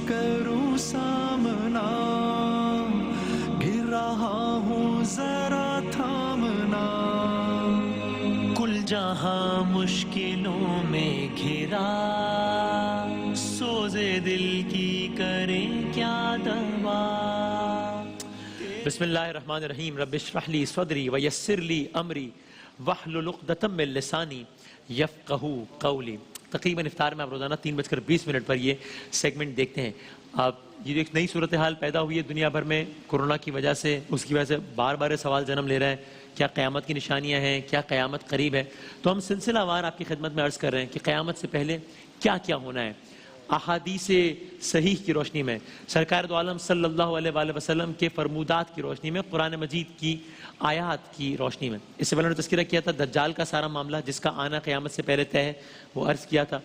کروں سامنا گر رہا ہوں ذرا تھامنا کل جہاں مشکلوں میں گھرا سوزے دل کی کریں کیا دوا بسم اللہ الرحمن الرحیم رب اشرح لی صدری ویسر لی امری واحلل عقدۃ من لسانی یفقہوا قولی تقریباً افطار میں آپ روزانہ 3:20 پر یہ سیگمنٹ دیکھتے ہیں. آپ یہ ایک نئی صورتحال پیدا ہوئی ہے دنیا بھر میں کورونا کی وجہ سے, اس کی وجہ سے بار بار سوال جنم لے رہا ہے کیا قیامت کی نشانیاں ہیں, کیا قیامت قریب ہے. تو ہم سلسلہ وار آپ کی خدمت میں عرض کر رہے ہیں کہ قیامت سے پہلے کیا کیا ہونا ہے. احادیث صحیح کی روشنی میں, سرکار دو عالم صلی اللہ علیہ وآلہ وسلم کے فرمودات کی روشنی میں, قرآن مجید کی آیات کی روشنی میں. اس سے پہلے نے تذکرہ کیا تھا دجال کا سارا معاملہ جس کا آنا قیامت سے پہلے طے ہے, وہ عرض کیا تھا.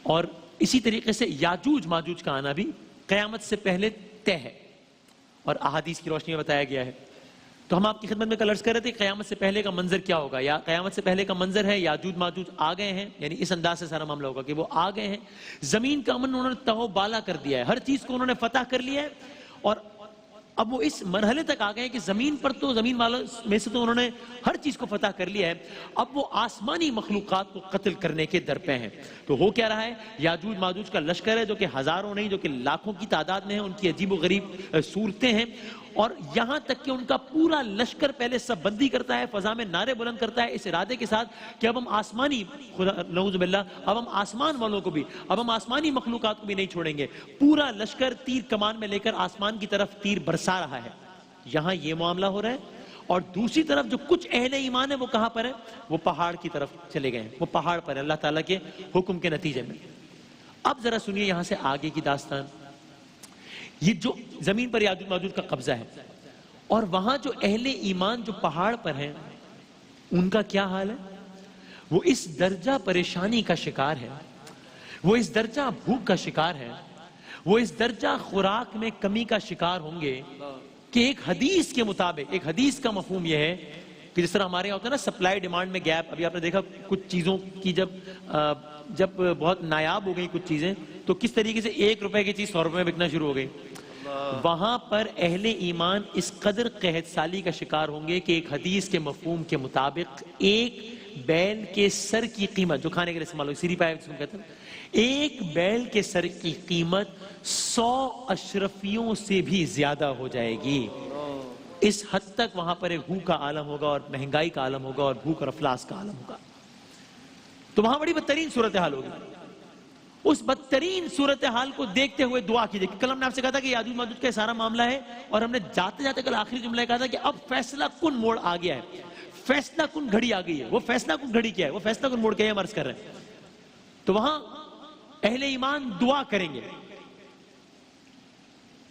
اور اسی طریقے سے یاجوج ماجوج کا آنا بھی قیامت سے پہلے طے ہے اور احادیث کی روشنی میں بتایا گیا ہے. تو ہم آپ کی خدمت میں کل عرض کر رہے تھے قیامت سے پہلے کا منظر کیا ہوگا. یا قیامت سے پہلے کا منظر ہے یاجوج ماجوج آ گئے ہیں, یعنی اس انداز سے سارا معاملہ ہوگا کہ وہ آ گئے ہیں, زمین کا امن انہوں نے تہو بالا کر دیا ہے, ہر چیز کو انہوں نے فتح کر لیا ہے, اور اب وہ اس مرحلے تک آ گئے ہیں کہ زمین پر تو زمین والوں میں سے تو انہوں نے ہر چیز کو فتح کر لیا ہے, اب وہ آسمانی مخلوقات کو قتل کرنے کے درپے ہیں. تو ہو کیا رہا ہے, یاجوج ماجوج کا لشکر ہے جو کہ ہزاروں نہیں جو کہ لاکھوں کی تعداد میں ہے, ان کی عجیب و غریب صورتیں ہیں, اور یہاں تک کہ ان کا پورا لشکر پہلے سب بندی کرتا ہے, فضا میں نعرے بلند کرتا ہے اس ارادے کے ساتھ کہ اب ہم آسمانی نعوذ باللہ اب ہم آسمان والوں کو بھی, اب ہم آسمانی مخلوقات کو بھی نہیں چھوڑیں گے. پورا لشکر تیر کمان میں لے کر آسمان کی طرف تیر برسا رہا ہے. یہاں یہ معاملہ ہو رہا ہے, اور دوسری طرف جو کچھ اہل ایمان ہے وہ کہاں پر ہے, وہ پہاڑ کی طرف چلے گئے ہیں, وہ پہاڑ پر ہے اللہ تعالیٰ کے حکم کے نتیجے میں. اب ذرا سنیے یہاں سے آگے کی داستان. یہ جو زمین پر یاجوج ماجوج کا قبضہ ہے, اور وہاں جو اہل ایمان جو پہاڑ پر ہیں ان کا کیا حال ہے, وہ اس درجہ پریشانی کا شکار ہے, وہ اس درجہ بھوک کا شکار ہے, وہ اس درجہ خوراک میں کمی کا شکار ہوں گے کہ ایک حدیث کے مطابق, ایک حدیث کا مفہوم یہ ہے کہ جس طرح ہمارے یہاں ہوتا ہے نا سپلائی ڈیمانڈ میں گیپ. ابھی آپ نے دیکھا کچھ چیزوں کی جب بہت نایاب ہو گئی کچھ چیزیں تو کس طریقے سے 1 روپے کی چیز 100 روپے میں بکنا شروع ہو گئی. وہاں پر اہل ایمان اس قدر قحط سالی کا شکار ہوں گے کہ ایک حدیث کے مفہوم کے مطابق ایک بیل کے سر کی قیمت جو کھانے کے لیے استعمال ہوگی, سیری پائے جس کو کہتے ہیں, ایک بیل کے سر کی قیمت 100 اشرفیوں سے بھی زیادہ ہو جائے گی. اس حد تک وہاں پر ایک بھوک کا عالم ہوگا اور مہنگائی کا عالم ہوگا اور بھوک اور افلاس کا عالم ہوگا. تو وہاں بڑی بدترین صورتحال ہوگی. اس بدترین صورتحال کو دیکھتے ہوئے دعا کیجئے. کل ہم نے آپ سے کہا تھا کہ یاجوج ماجوج کا سارا معاملہ ہے, اور ہم نے جاتے جاتے کل آخری جملہ کہا تھا کہ اب فیصلہ کن موڑ آ گیا ہے, فیصلہ کن گھڑی آ گئی ہے. وہ فیصلہ کن گھڑی کیا ہے, وہ فیصلہ کن موڑ کیا ہے, ہم عرض کر رہے ہیں. تو وہاں اہل ایمان دعا کریں گے,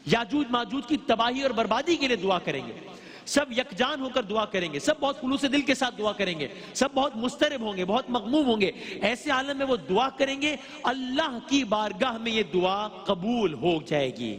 یاجوج ماجوج کی تباہی اور بربادی کے لیے دعا کریں گے, سب یکجان ہو کر دعا کریں گے, سب بہت خلوص دل کے ساتھ دعا کریں گے, سب بہت مضطرب ہوں گے, بہت مغموم ہوں گے. ایسے عالم میں وہ دعا کریں گے, اللہ کی بارگاہ میں یہ دعا قبول ہو جائے گی.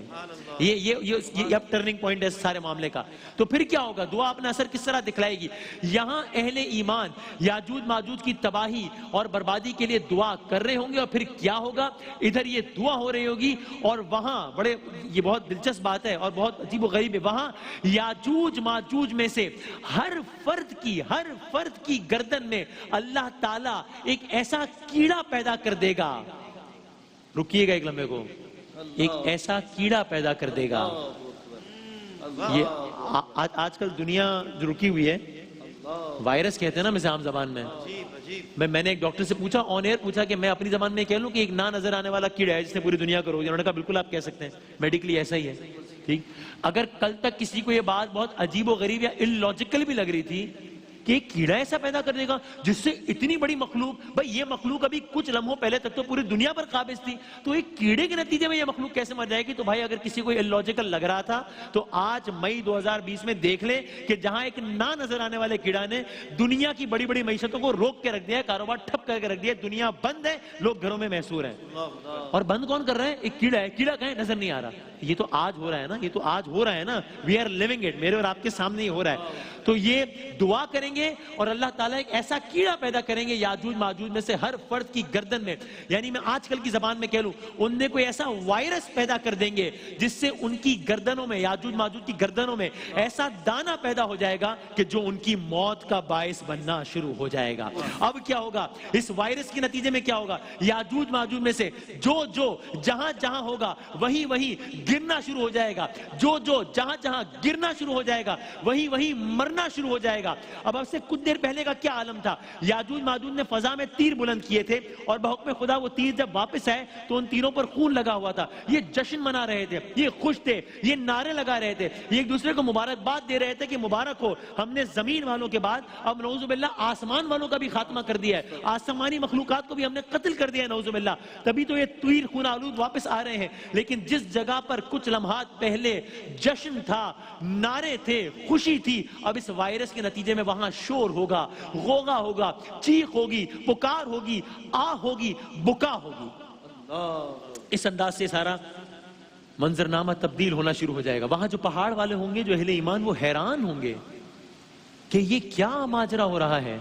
یہ اب ٹرننگ پوائنٹ ہے سارے معاملے کا. تو پھر کیا ہوگا, دعا اپنا اثر کس طرح دکھلائے گی. یہاں اہل ایمان یاجوج ماجوج کی تباہی اور بربادی کے لیے دعا کر رہے ہوں گے, اور پھر کیا ہوگا, ادھر یہ دعا ہو رہی ہوگی, اور وہاں بڑے یہ بہت دلچسپ بات ہے اور بہت عجیب و غریب ہے, وہاں یاجوج ماجوج میں سے ہر فرد کی گردن میں اللہ تعالیٰ ایک ایسا کیڑا پیدا کر دے گا. رکیے گا ایک لمحے کو, ایک ایسا کیڑا پیدا کر دے گا. یہ آج کل دنیا جو رکی ہوئی ہے, وائرس کہتے ہیں نا مثال عام زبان میں نے ایک ڈاکٹر سے پوچھا, آن ایئر پوچھا کہ میں اپنی زبان میں کہہ لوں کہ ایک نہ نظر آنے والا کیڑا ہے جس نے پوری دنیا کو روک دیا. انہوں نے کہا بالکل آپ کہہ سکتے ہیں, میڈیکلی ایسا ہی ہے. ٹھیک, اگر کل تک کسی کو یہ بات بہت عجیب و غریب یا illogical بھی لگ رہی تھی کہ ایک کیڑا ایسا پیدا کر دے گا جس سے اتنی بڑی مخلوق, بھائی یہ مخلوق ابھی کچھ لمحوں پہلے تک تو پوری دنیا پر قابض تھی, تو ایک کیڑے کے نتیجے میں یہ مخلوق کیسے مر جائے گی. تو بھائی اگر کسی کو illogical لگ رہا تھا تو آج مئی 2020 میں دیکھ لے کہ جہاں ایک نہ نظر آنے والے کیڑا نے دنیا کی بڑی بڑی معیشتوں کو روک کے رکھ دیا ہے, کاروبار ٹھپ کر کے رکھ دیا ہے, دنیا بند ہے, لوگ گھروں میں محصور ہیں. اور بند کون کر رہے ہیں, ایک کیڑا ہے. کیڑا کہیں نظر نہیں آ رہا, یہ تو آج ہو رہا ہے نا, یہ تو آج ہو رہا ہے نا, وی آر لیونگ اٹ, میرے اور آپ کے سامنے ہی ہو رہا ہے. تو یہ دعا کریں گے اور اللہ تعالیٰ ایک ایسا کیڑا پیدا کریں گے یاجوج ماجوج میں سے ہر فرد کی گردن میں, یعنی میں آج کل کی زبان میں کہہ لوں, ان نے کوئی ایسا وائرس پیدا کر دیں گے جس سے ان کی گردنوں میں, یاجوج ماجوج کی گردنوں میں ایسا دانہ پیدا ہو جائے گا کہ جو ان کی موت کا باعث بننا شروع ہو جائے گا. اب کیا ہوگا اس وائرس کے نتیجے میں, کیا ہوگا, یاجوج ماجوج میں سے جو جہاں جہاں ہوگا وہی وہی گرنا شروع ہو جائے گا, جو جہاں جہاں گرنا شروع ہو جائے گا وہی وہی مرنا شروع ہو جائے گا. اب سے کچھ دیر پہلے کا کیا عالم تھا, یاجوج ماجوج نے فضا میں تیر بلند کیے تھے اور بحکم خدا وہ تیر جب واپس آئے تو ان تیروں پر خون لگا ہوا تھا. یہ جشن منا رہے تھے, یہ خوش تھے, یہ نعرے لگا رہے تھے, یہ ایک دوسرے کو مبارکباد دے رہے تھے کہ مبارک ہو, ہم نے زمین والوں کے بعد اب نعوذ باللہ آسمان والوں کا بھی خاتمہ کر دیا ہے, آسمانی مخلوقات کو بھی ہم نے قتل کر دیا ہے نعوذ باللہ. تبھی تو یہ تیر خون آلود واپس آ رہے ہیں. لیکن جس جگہ پر کچھ لمحات پہلے جشن تھا, نعرے تھے, خوشی تھی, اب اس وائرس کے نتیجے میں وہاں شور ہوگا, غوغا ہوگا, چیخ ہوگی, پکار ہوگی, آہ ہوگی, بکا ہوگی. اس انداز سے سارا منظرنامہ تبدیل ہونا شروع ہو جائے گا. وہاں جو پہاڑ والے ہوں گے, جو اہل ایمان, وہ حیران ہوں گے کہ یہ کیا ماجرا ہو رہا ہے.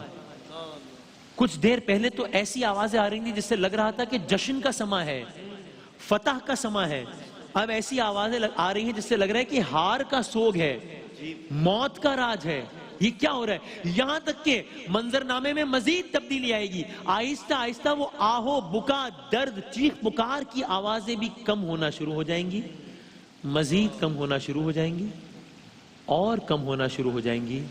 کچھ دیر پہلے تو ایسی آوازیں آ رہی تھیں جس سے لگ رہا تھا کہ جشن کا سما ہے, فتح کا سما ہے. اب ایسی آوازیں آ رہی ہیں جس سے لگ رہا ہے کہ ہار کا سوگ ہے, موت کا راج ہے. یہ کیا ہو رہا ہے؟ یہاں تک کہ منظرنامے میں مزید تبدیلی آئے گی. آہستہ آہستہ وہ آہو, بکا, درد, چیخ پکار کی آوازیں بھی کم ہونا شروع ہو جائیں گی, مزید کم ہونا شروع ہو جائیں گی, اور کم ہونا شروع ہو جائیں گی,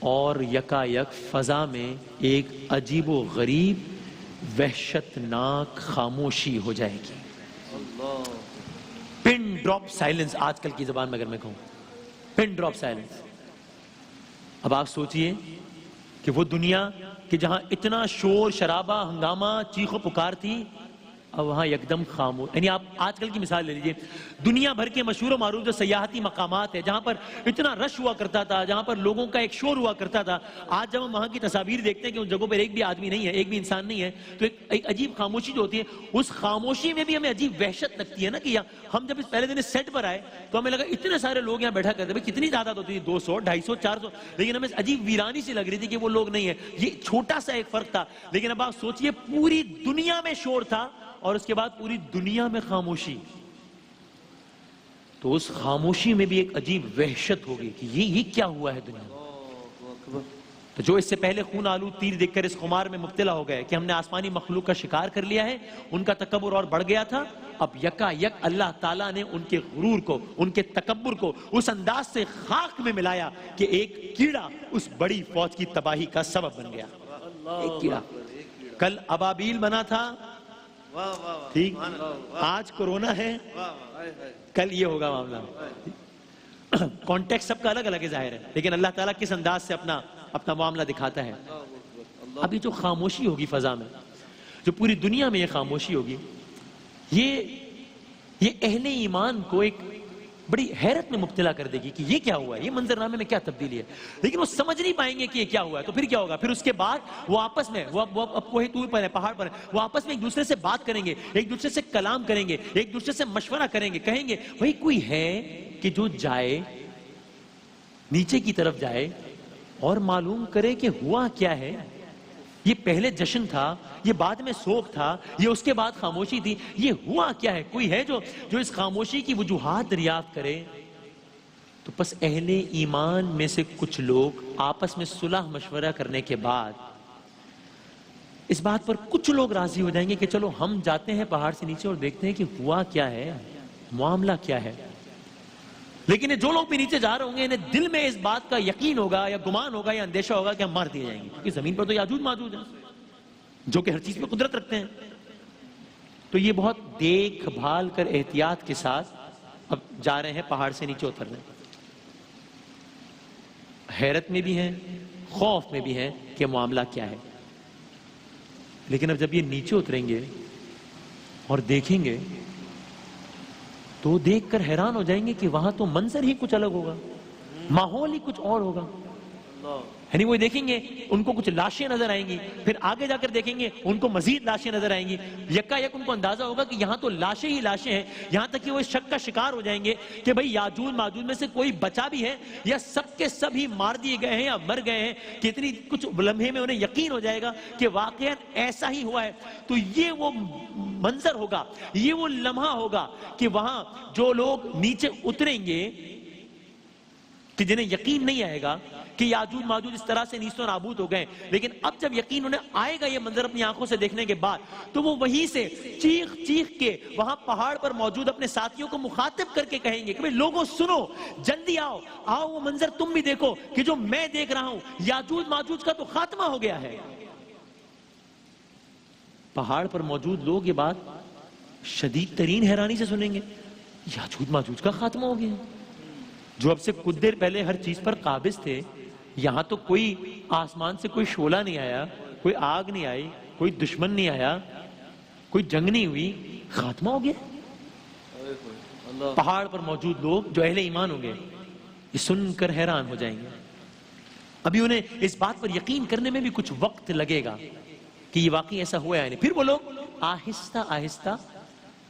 اور یکا یک فضا میں ایک عجیب و غریب وحشتناک خاموشی ہو جائے گی. پن ڈراپ سائلنس, آج کل کی زبان میں اگر میں کہوں, پن ڈراپ سائلنس. اب آپ سوچئے کہ وہ دنیا کہ جہاں اتنا شور شرابہ, ہنگامہ, چیخ و پکار تھی, اب وہاں یکدم خاموش. یعنی آپ آج کل کی مثال لے لیجئے, دنیا بھر کے مشہور و معروف جو سیاحتی مقامات ہیں جہاں پر اتنا رش ہوا کرتا تھا, جہاں پر لوگوں کا ایک شور ہوا کرتا تھا, آج جب ہم وہاں کی تصاویر دیکھتے ہیں کہ ان جگہوں پر ایک بھی آدمی نہیں ہے, ایک بھی انسان نہیں ہے, تو ایک عجیب خاموشی جو ہوتی ہے, اس خاموشی میں بھی ہمیں عجیب وحشت لگتی ہے نا. کہ ہم جب اس پہلے دن سیٹ پر آئے تو ہمیں لگا اتنے سارے لوگ یہاں بیٹھا کرتے, بھئی کتنی تعداد ہوتی تھی, 200, 250, 400, لیکن ہمیں عجیب ویرانی سی لگ رہی تھی کہ وہ لوگ نہیں ہیں. یہ چھوٹا سا ایک فرق تھا. لیکن اب آپ سوچئے پوری دنیا میں شور تھا اور اس کے بعد پوری دنیا میں خاموشی. تو اس خاموشی میں بھی ایک عجیب وحشت ہوگی کہ یہ کیا ہوا ہے دنیا. تو جو اس سے پہلے خون آلود تیر دیکھ کر اس خمار میں مبتلا ہو گئے کہ ہم نے آسمانی مخلوق کا شکار کر لیا ہے, ان کا تکبر اور بڑھ گیا تھا. اب یکا یک اللہ تعالیٰ نے ان کے غرور کو, ان کے تکبر کو اس انداز سے خاک میں ملایا کہ ایک کیڑا اس بڑی فوج کی تباہی کا سبب بن گیا. ایک کیڑا. کل ابابیل بنا تھا, ٹھیک, آج کورونا ہے, کل یہ ہوگا معاملہ. کانٹیکٹ سب کا الگ الگ ہے ظاہر ہے, لیکن اللہ تعالیٰ کس انداز سے اپنا معاملہ دکھاتا ہے. ابھی جو خاموشی ہوگی فضا میں, جو پوری دنیا میں یہ خاموشی ہوگی, یہ اہل ایمان کو ایک بڑی حیرت میں مبتلا کر دے گی کہ یہ کیا ہوا ہے, یہ منظرنامے میں کیا تبدیلی ہے. لیکن وہ سمجھ نہیں پائیں گے کہ یہ کیا ہوا ہے. تو پھر کیا ہوگا, پھر اس کے بعد وہ آپس میں, وہ کوہ طور پر ہے, پہاڑ پر ہے, وہ آپس میں ایک دوسرے سے بات کریں گے, ایک دوسرے سے کلام کریں گے, ایک دوسرے سے مشورہ کریں گے, کہیں گے بھئی کوئی ہے کہ جو جائے, نیچے کی طرف جائے اور معلوم کرے کہ ہوا کیا ہے. یہ پہلے جشن تھا, یہ بعد میں سوگ تھا, یہ اس کے بعد خاموشی تھی, یہ ہوا کیا ہے. کوئی ہے جو اس خاموشی کی وجوہات دریافت کرے. تو پس اہل ایمان میں سے کچھ لوگ آپس میں صلح مشورہ کرنے کے بعد اس بات پر کچھ لوگ راضی ہو جائیں گے کہ چلو ہم جاتے ہیں پہاڑ سے نیچے اور دیکھتے ہیں کہ ہوا کیا ہے, معاملہ کیا ہے. لیکن جو لوگ بھی نیچے جا رہے ہوں گے, انہیں دل میں اس بات کا یقین ہوگا یا گمان ہوگا یا اندیشہ ہوگا کہ ہم مار دیے جائیں گے, کیونکہ زمین پر تو یاجوج ماجوج ہیں جو کہ ہر چیز میں قدرت رکھتے ہیں. تو یہ بہت دیکھ بھال کر احتیاط کے ساتھ اب جا رہے ہیں پہاڑ سے نیچے اترنے. حیرت میں بھی ہیں, خوف میں بھی ہیں کہ معاملہ کیا ہے. لیکن اب جب یہ نیچے اتریں گے اور دیکھیں گے تو دیکھ کر حیران ہو جائیں گے کہ وہاں تو منظر ہی کچھ الگ ہوگا, ماحول ہی کچھ اور ہوگا. یعنی وہ دیکھیں گے ان کو کچھ لاشیں نظر آئیں گی، پھر آگے جا کر دیکھیں گے ان کو مزید لاشیں نظر آئیں گی، یکا یک ان کو اندازہ ہوگا کہ یہاں تو لاشیں ہی لاشیں ہیں، یہاں تک کہ وہ اس شک کا شکار ہو جائیں گے کہ بھئی یاجوج ماجوج میں سے کوئی بچا بھی ہے یا سب کے سب ہی مار دیے گئے ہیں یا مر گئے ہیں، کہ اتنی کچھ لمحے میں انہیں یقین ہو جائے گا کہ واقعا ایسا ہی ہوا ہے۔ تو یہ وہ منظر ہوگا، یہ وہ لمحہ ہوگا کہ وہاں جو لوگ نیچے اتریں گے کہ جنہیں یقین نہیں آئے گا کہ یاجوج ماجوج اس طرح سے نیست و نابود ہو گئے، لیکن اب جب یقین انہیں آئے گا یہ منظر اپنی آنکھوں سے دیکھنے کے بعد، تو وہ وہیں سے چیخ چیخ کے وہاں پہاڑ پر موجود اپنے ساتھیوں کو مخاطب کر کے کہیں گے کہ لوگوں سنو، جلدی آؤ، آؤ وہ منظر تم بھی دیکھو کہ جو میں دیکھ رہا ہوں، یاجوج ماجوج کا تو خاتمہ ہو گیا ہے۔ پہاڑ پر موجود لوگ یہ بات شدید ترین حیرانی سے سنیں گے، یاجوج ماجوج کا خاتمہ ہو گیا، جو اب سے کچھ دیر پہلے ہر چیز پر قابض تھے، یہاں تو کوئی آسمان سے کوئی شعلہ نہیں آیا، کوئی آگ نہیں آئی، کوئی دشمن نہیں آیا، کوئی جنگ نہیں ہوئی، خاتمہ ہو گیا۔ پہاڑ پر موجود لوگ جو اہل ایمان ہوں گے یہ سن کر حیران ہو جائیں گے، ابھی انہیں اس بات پر یقین کرنے میں بھی کچھ وقت لگے گا کہ یہ واقعی ایسا ہوا ہے نہیں۔ پھر وہ لوگ آہستہ آہستہ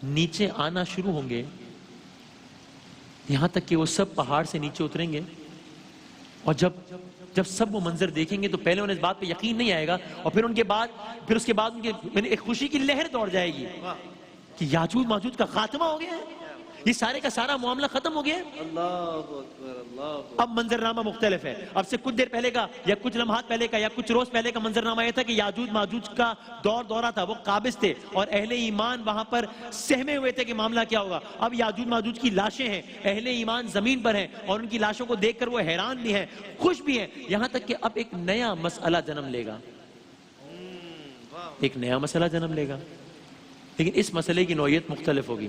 نیچے آنا شروع ہوں گے، یہاں تک کہ وہ سب پہاڑ سے نیچے اتریں گے، اور جب سب وہ منظر دیکھیں گے تو پہلے انہیں اس بات پہ یقین نہیں آئے گا، اور پھر اس کے بعد ان کے ایک خوشی کی لہر دوڑ جائے گی کہ یاجوج ماجوج کا خاتمہ ہو گیا ہے، یہ سارے کا سارا معاملہ ختم ہو گیا ہے۔ اب منظرنامہ مختلف ہے، اب سے کچھ دیر پہلے کا یا کچھ لمحات پہلے کا یا کچھ روز پہلے کا منظرنامہ یہ تھا کہ یاجوج ماجوج کا دورہ تھا، وہ قابض تھے اور اہل ایمان وہاں پر سہمے ہوئے تھے کہ معاملہ کیا ہوگا۔ اب یاجوج ماجوج کی لاشیں ہیں، اہل ایمان زمین پر ہیں اور ان کی لاشوں کو دیکھ کر وہ حیران بھی ہیں، خوش بھی ہیں، یہاں تک کہ اب ایک نیا مسئلہ جنم لے گا، ایک نیا مسئلہ جنم لے گا، لیکن اس مسئلے کی نوعیت مختلف ہوگی۔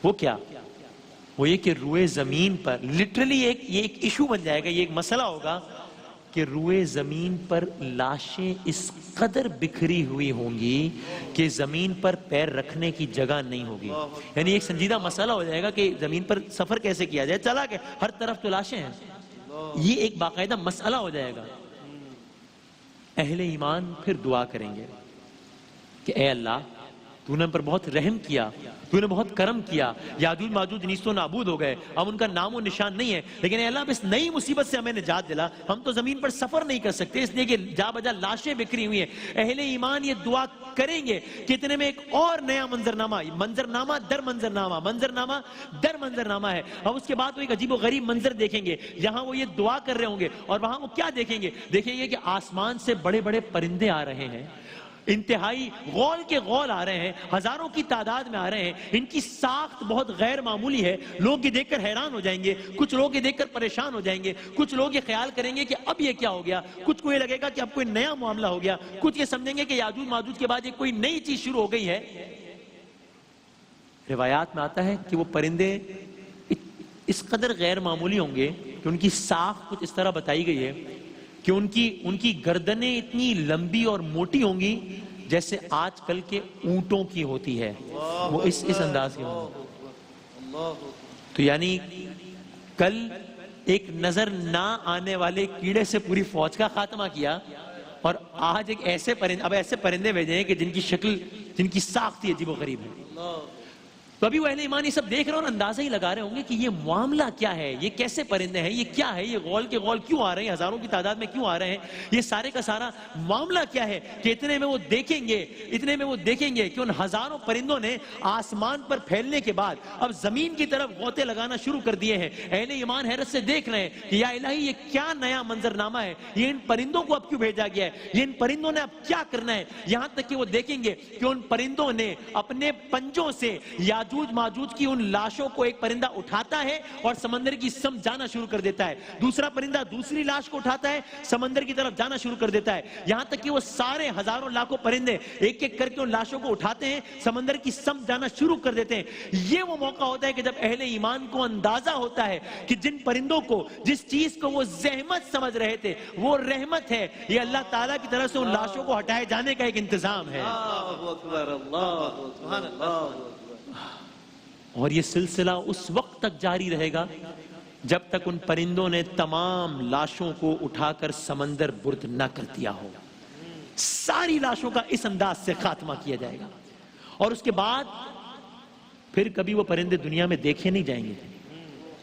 وہ کیا؟ وہ یہ کہ روئے زمین پر لٹرلی یہ ایک ایشو بن جائے گا، یہ ایک مسئلہ ہوگا کہ روئے زمین پر لاشیں اس قدر بکھری ہوئی ہوں گی کہ زمین پر پیر رکھنے کی جگہ نہیں ہوگی۔ یعنی ایک سنجیدہ مسئلہ ہو جائے گا کہ زمین پر سفر کیسے کیا جائے، چلا کہ ہر طرف تو لاشیں ہیں، یہ ایک باقاعدہ مسئلہ ہو جائے گا۔ اہل ایمان پھر دعا کریں گے کہ اے اللہ تو نے ہم پر بہت رحم کیا، تو نے بہت کرم کیا، یاجوج ماجوج نیست و نابود ہو گئے، اب ان کا نام و نشان نہیں ہے، لیکن اے اللہ اب اس نئی مصیبت سے ہمیں نجات دلا، ہم تو زمین پر سفر نہیں کر سکتے اس لیے کہ جا بجا لاشیں بکھری ہوئی ہیں۔ اہل ایمان یہ دعا کریں گے کہ اتنے میں ایک اور نیا منظرنامہ در منظرنامہ ہے، اور اس کے بعد وہ ایک عجیب و غریب منظر دیکھیں گے، یہاں وہ یہ دعا کر رہے ہوں گے اور وہاں وہ کیا دیکھیں گے کہ آسمان سے بڑے بڑے پرندے آ رہے ہیں، انتہائی غول کے غول آ رہے ہیں، ہزاروں کی تعداد میں آ رہے ہیں، ان کی ساخت بہت غیر معمولی ہے، لوگ یہ دیکھ کر حیران ہو جائیں گے، کچھ لوگ یہ دیکھ کر پریشان ہو جائیں گے، کچھ لوگ یہ خیال کریں گے کہ اب یہ کیا ہو گیا، کچھ کو یہ لگے گا کہ اب کوئی نیا معاملہ ہو گیا، کچھ یہ سمجھیں گے کہ یاجوج ماجوج کے بعد یہ کوئی نئی چیز شروع ہو گئی ہے۔ روایات میں آتا ہے کہ وہ پرندے اس قدر غیر معمولی ہوں گے کہ ان کی ساخت کچھ اس طرح بتائی گئی ہے کہ ان کی گردنیں اتنی لمبی اور موٹی ہوں گی جیسے آج کل کے اونٹوں کی ہوتی ہے، وہ اس انداز کے ہوں گے۔ تو یعنی کل ایک نظر نہ آنے والے کیڑے سے پوری فوج کا خاتمہ کیا، اور آج ایسے پرندے بھیجے ہیں کہ جن کی شکل، جن کی ساخت ہی عجیب و غریب ہے۔ تو ابھی وہ اہل ایمان یہ سب دیکھ رہے ہیں اور اندازہ ہی لگا رہے ہوں گے کہ یہ معاملہ کیا ہے، یہ کیسے پرندے ہیں، یہ کیا ہے، یہ غول کے غول کیوں آ رہے ہیں، ہزاروں کی تعداد میں کیوں آ رہے ہیں، یہ سارے کا سارا معاملہ کیا ہے کہ اتنے میں وہ دیکھیں گے کہ ان ہزاروں پرندوں نے آسمان پر پھیلنے کے بعد اب زمین کی طرف غوطے لگانا شروع کر دیے ہیں۔ اہل ایمان حیرت سے دیکھ رہے ہیں کہ یا الہی یہ کیا نیا منظرنامہ ہے، یہ ان پرندوں کو اب کیوں بھیجا گیا ہے، یہ ان پرندوں نے اب کیا کرنا ہے، یہاں تک کہ وہ دیکھیں گے کہ ان پرندوں نے اپنے پنجوں سے یاجوج ماجوج کی ان لاشوں کو ایک پرندہ اٹھاتا ہے اور سمندر کی سمت جانا شروع کر دیتا ہے، دوسرا پرندہ دوسری لاش کو اٹھاتا ہے، سمندر کی طرف جانا شروع کر دیتا ہے، یہاں تک کہ وہ سارے ہزاروں لاکھوں پرندے ایک ایک کر کے ان لاشوں کو اٹھاتے ہیں، سمندر کی سمت جانا شروع کر دیتے ہیں۔ یہ وہ موقع ہوتا ہے کہ جب اہل ایمان کو اندازہ ہوتا ہے کہ جن پرندوں کو، جس چیز کو وہ زحمت سمجھ رہے تھے وہ رحمت ہے، یہ اللہ تعالیٰ کی طرف سے ان لاشوں کو ہٹائے جانے کا ایک انتظام ہے۔ اور یہ سلسلہ اس وقت تک جاری رہے گا جب تک ان پرندوں نے تمام لاشوں کو اٹھا کر سمندر برد نہ کر دیا ہو. ساری لاشوں کا اس انداز سے خاتمہ کیا جائے گا، اور اس کے بعد پھر کبھی وہ پرندے دنیا میں دیکھے نہیں جائیں گے.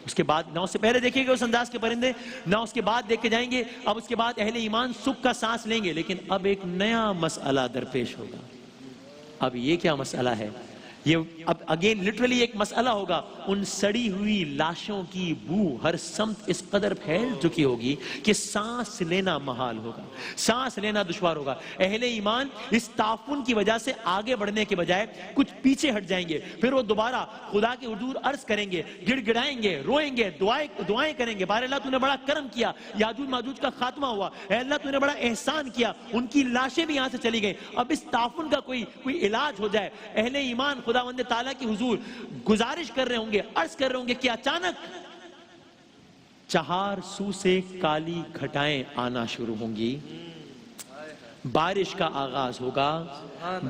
اس کے بعد نہ اس سے پہلے دیکھیں گے اس انداز کے پرندے، نہ اس کے بعد دیکھے جائیں گے. اب اس کے بعد اہل ایمان سکھ کا سانس لیں گے. لیکن اب ایک نیا مسئلہ درپیش ہوگا. اب یہ کیا مسئلہ ہے؟ یہ اب اگین لٹرلی ایک مسئلہ ہوگا. ان سڑی ہوئی لاشوں کی بو ہر سمت اس قدر پھیل چکی ہوگی کہ سانس لینا محال ہوگا، سانس لینا دشوار ہوگا. اہل ایمان اس تعفن کی وجہ سے آگے بڑھنے کے بجائے کچھ پیچھے ہٹ جائیں گے. پھر وہ دوبارہ خدا کے حضور عرض کریں گے، گڑ گڑائیں گے، روئیں گے، دعائیں کریں گے. بار اللہ تو نے بڑا کرم کیا، یاجوج ماجوج کا خاتمہ ہوا. اے اللہ تو نے بڑا احسان کیا، ان کی لاشیں بھی یہاں سے چلی گئیں. اب اس تعفن کا کوئی علاج ہو جائے. اہل ایمان خداوند تعالیٰ کی حضور گزارش کر رہے ہوں گے، عرض کر رہے ہوں گے کہ اچانک چہار سو سے کالی گھٹائیں آنا شروع ہوں گی. بارش کا آغاز ہوگا،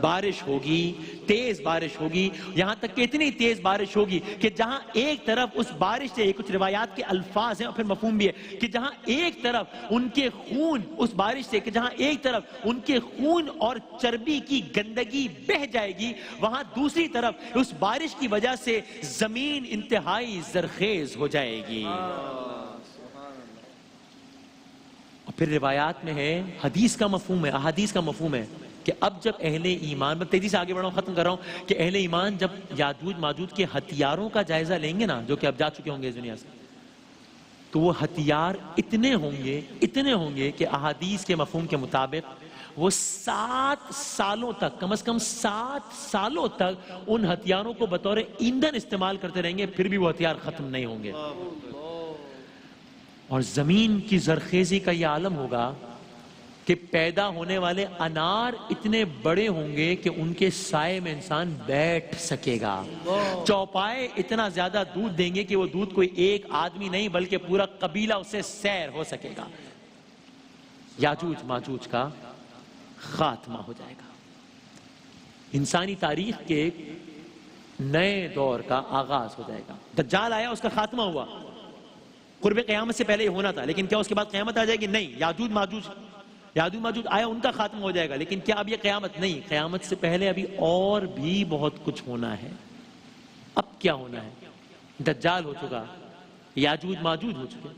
بارش ہوگی، تیز بارش ہوگی. یہاں تک کہ اتنی تیز بارش ہوگی کہ جہاں ایک طرف اس بارش سے، کچھ روایات کے الفاظ ہیں اور پھر مفہوم بھی ہے کہ جہاں ایک طرف ان کے خون، اس بارش سے کہ جہاں ایک طرف ان کے خون اور چربی کی گندگی بہہ جائے گی، وہاں دوسری طرف اس بارش کی وجہ سے زمین انتہائی زرخیز ہو جائے گی. اور پھر روایات میں ہے، حدیث کا مفہوم ہے، احادیث کا مفہوم ہے کہ اب جب اہل ایمان، میں تیزی سے آگے بڑھا ہوں، ختم کر رہا ہوں، کہ اہل ایمان جب یاجوج ماجوج کے ہتھیاروں کا جائزہ لیں گے نا، جو کہ اب جا چکے ہوں گے اس دنیا سے، تو وہ ہتھیار اتنے ہوں گے کہ احادیث کے مفہوم کے مطابق وہ 7 سالوں تک، کم از کم 7 سالوں تک ان ہتھیاروں کو بطور ایندھن استعمال کرتے رہیں گے، پھر بھی وہ ہتھیار ختم نہیں ہوں گے. اور زمین کی زرخیزی کا یہ عالم ہوگا کہ پیدا ہونے والے انار اتنے بڑے ہوں گے کہ ان کے سائے میں انسان بیٹھ سکے گا. چوپائے اتنا زیادہ دودھ دیں گے کہ وہ دودھ کوئی ایک آدمی نہیں بلکہ پورا قبیلہ اسے سیر ہو سکے گا. یاجوج ماجوج کا خاتمہ ہو جائے گا. انسانی تاریخ کے نئے دور کا آغاز ہو جائے گا. دجال آیا، اس کا خاتمہ ہوا. قرب قیامت سے پہلے یہ ہونا تھا، لیکن کیا اس کے بعد قیامت آ جائے گی؟ نہیں. یاجوج ماجوج آیا، ان کا خاتمہ ہو جائے گا. لیکن کیا اب یہ قیامت؟ نہیں. قیامت سے پہلے ابھی اور بھی بہت کچھ ہونا ہے. اب کیا ہونا ہے؟ دجال ہو چکا، یاجوج ماجوج ہو چکے.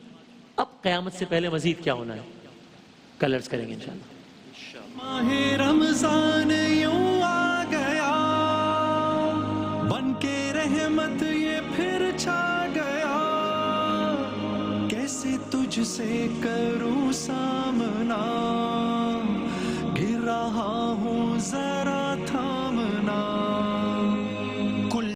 اب قیامت سے پہلے مزید کیا ہونا ہے؟ کل عرض کریں گے انشاءاللہ. ماہ رمضان یوں آ گیا، بن کے رحمت یہ پھر چھا گیا. کیسے تجھ سے کروں سامنا، گر رہا ہوں ذرا